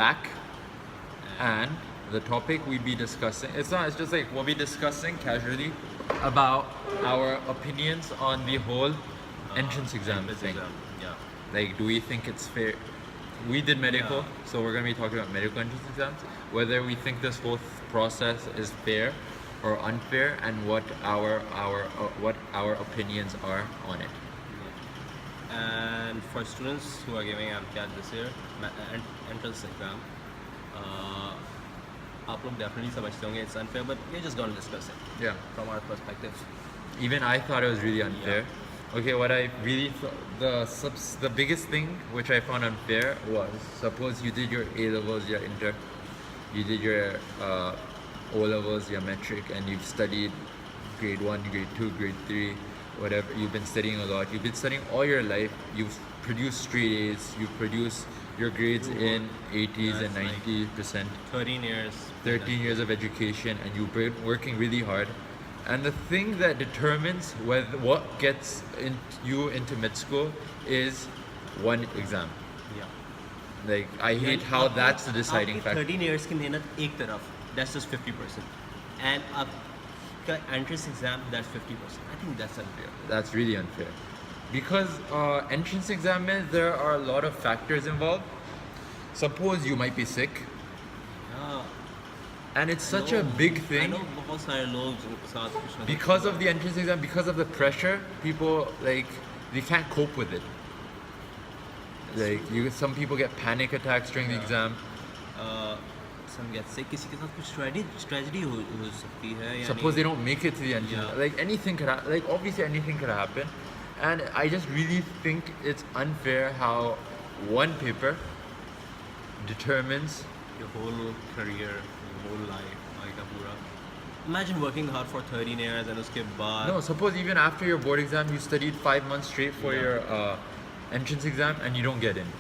back, and the topic we'd be discussing, it's just like we'll be discussing casually about our opinions on the whole entrance exam thing. Yeah. Like, do we think it's fair? We did medical, Yeah. so we're going to be talking about medical entrance exams, whether we think this whole process is fair or unfair, and what our opinions are on it. And for students who are giving MCAT this year, entrance exam, आप लोग definitely समझते होंगे it's unfair, but we're just going to discuss it Yeah. from our perspective. Even I thought it was really unfair. Okay, what I really the biggest thing which I found unfair was, suppose you did your A levels, your inter, you did your O levels, your metric, and you've studied grade 1, grade 2, grade 3, whatever. You've been studying a lot. You've been studying all your life. You've produced straight A's. You've produced your grades in 80s and That's like 90%. 13 years. 13 years of education, and you've been working really hard. And the thing that determines what gets you into med school is one exam. Yeah. Like, I hate how that's the deciding आपकी factor. 13 years की मेहनत एक तरफ, that's just 50%. And आपका entrance exam, that's 50%. I think that's unfair. That's really unfair. Because entrance exam, there are a lot of factors involved. Suppose you might be sick, Yeah. and it's such a big I thing. know बहुत सारे लोग जिनके साथ कुछ ना कुछ Because हुआ of the entrance exam, because of the pressure, people, like, they can't cope with it. Like, some people get panic attacks during the Yeah. exam. some get sick, किसी के साथ कुछ tragedy हो सकती है यानी Suppose they don't make it to the entrance. Yeah. Like, anything could happen. Like, obviously anything could happen. And I just really think it's unfair how one paper determines. your whole career, your whole life, आगे पूरा. Imagine working hard for 13 years and उसके बाद No, suppose even after your board exam, you studied 5 months straight for Yeah. your entrance exam, and you don't get in.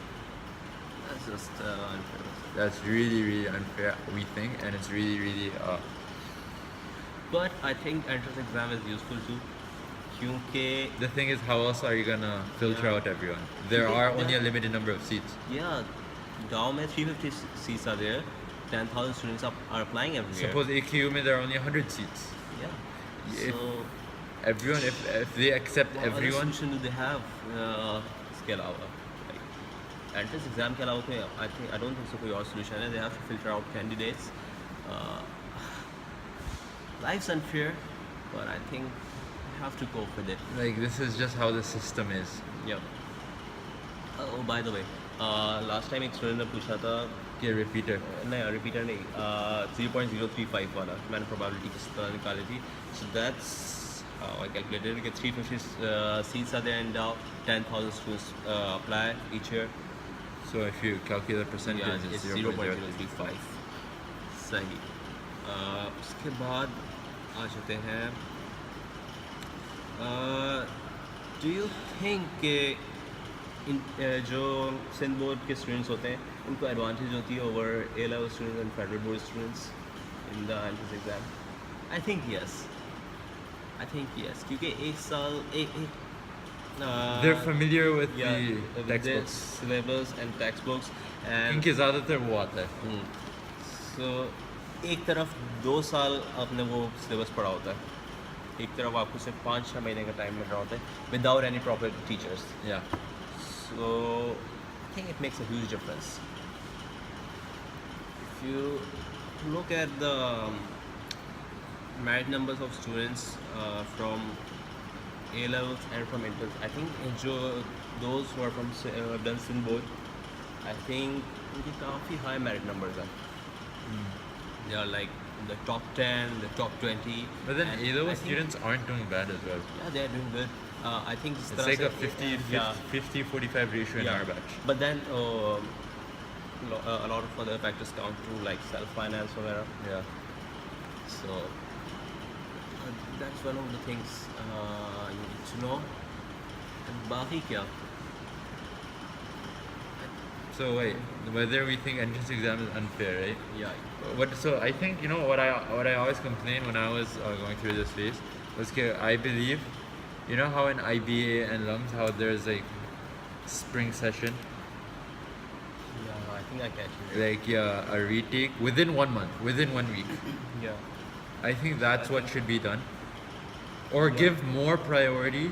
that's just unfair. That's really, really unfair, we think, and it's really, really. But I think entrance exam is useful too, क्योंकि The thing is, how else are you gonna filter Yeah. out everyone? There are only a limited number of seats. yeah, गाँव में 350 seats are there, 10,000 students are applying every year. Suppose AKU there are only 100 seats. Yeah. If So everyone, if they accept what other everyone, solution do they have इसके अलावा? Like entrance exam के अलावा कोई I don't think so कोई और solution है. They have to filter out candidates. Life's unfair, but I think we have to cope with it. like, this is just how the system is. Yeah. Oh, by the way, last time एक student ने पूछा था Get repeater. नहीं repeater नहीं 0.035 वाला मैंने probability किस तरह निकाली थी. So that's how I calculated कि 350 seats are there and now 10,000 students apply each year. So if you calculate the percentage, Yeah, it's it's 0.035. सही. उसके बाद आ जाते हैं. Do you think कि जो सिंध बोर्ड के स्टूडेंट्स होते हैं उनको एडवांटेज होती है over A level students and federal board students in the entrance exam? I think yes क्योंकि एक साल एक They're familiar with yeah, the with the textbooks. syllabus and textbooks and इनके ज़्यादातर वो आता है. सो एक तरफ 2 साल आपने वो सिलेबस पढ़ा होता है, एक तरफ आपको सिर्फ 5-6 महीने का टाइम मिल रहा होता है without any proper teachers. Yeah. So I think it makes a huge difference. If you look at the merit numbers of students from A levels and from interns, I think those who are from done Sindh board, I think उनके काफ़ी high merit numbers are. They are like the top 10, the top 20. But then and A-level I think- students aren't doing bad as well. Yeah, they are doing good. I think जिस It's तरह like a से- 50-45 ratio in our batch. But then a lot of other factors count too, like self-finance वगैरह. Yeah. So that's one of the things you need to know. And बाकी क्या? So wait, whether we think entrance exam is unfair, right? Yeah. So I think, you know what I always complained when I was going through this phase was that I believe, you know how in IBA and LUMS how there's like spring session. Yeah, I think I catch you. Like a retake within 1 month, within 1 week. Yeah. I think that's what should be done. Or give more priority.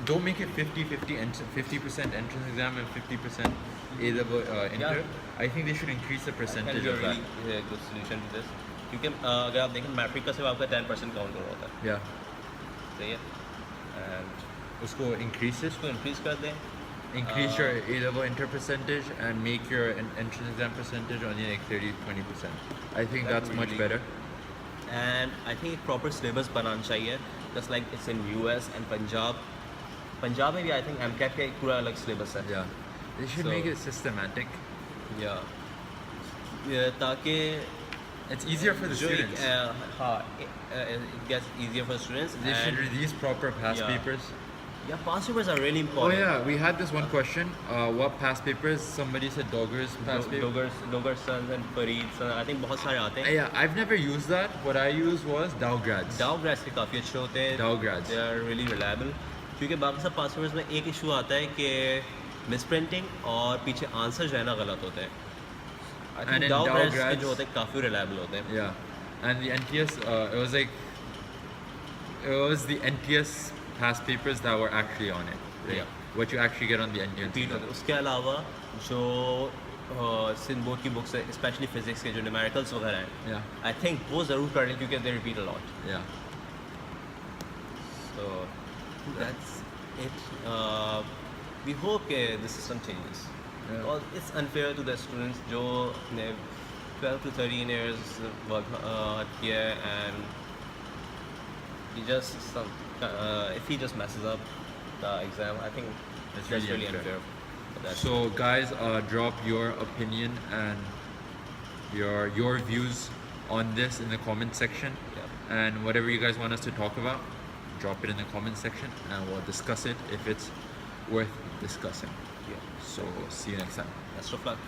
Don't make it 50-50 and 50% entrance exam and 50% A level inter. I think they should increase the Can percentage be a of that. really good solution to this. क्योंकि अगर आप देखें matric का सिर्फ आपका 10% count हो रहा होता है, Yeah. सही है, एंड Usko increase it. इसको इंक्रीज कर दें. Increase your A level inter percentage and make your entrance exam percentage only like 30-20%. I think that's That much really- better. And I think एक proper syllabus बनाना चाहिए, just like it's in US and Punjab. Punjab में भी I think MCAT का एक पूरा अलग syllabus है. Yeah. They should So- make it systematic. Yeah. ताकि It's easier for the जो एक, students. हाँ, it gets easier for students. They should and release proper past Yeah. papers. yeah, past papers are really Oh important. yeah, we had this one question. What past papers? Somebody said Dogger's past paper. Dogger's sons and Fareed's sons, I think बहुत सारे आते हैं. Yeah, I've never used that. What I used was Dowgrads. Dow grads के काफ़ी अच्छे होते हैं. Dow grads. They are really reliable. क्योंकि बाकी सब पास पेपर्स में एक इशू आता है कि मिसप्रिंटिंग और पीछे आंसर जो है ना गलत होते हैं. I And think in Dow Dow grads के grads- जो होते हैं काफ़ी reliable होते हैं. Yeah, and the NTS. It was like it was the NTS past papers that were actually on it. Like, Yeah. What you actually get on the NTS. Repeat होते हैं. उसके अलावा जो सिंध बोर्ड की बुक्स है, specially physics के जो numericals वगैरह हैं, Yeah, आई थिंक वो ज़रूर कर लें क्योंकि they repeat a lot. yeah. So that's it. We hope that the system changes. Yeah. Because it's unfair to the students जो ने 12 to 13 years work किया है, and he just if he just messes up the exam, I think It's that's really really unfair. unfair. But that's So guys, drop your opinion and your views on this in the comment section. Yeah. And whatever you guys want us to talk about, drop it in the comment section and we'll discuss it if it's worth discussing. Yeah. So see you next time. Best of luck.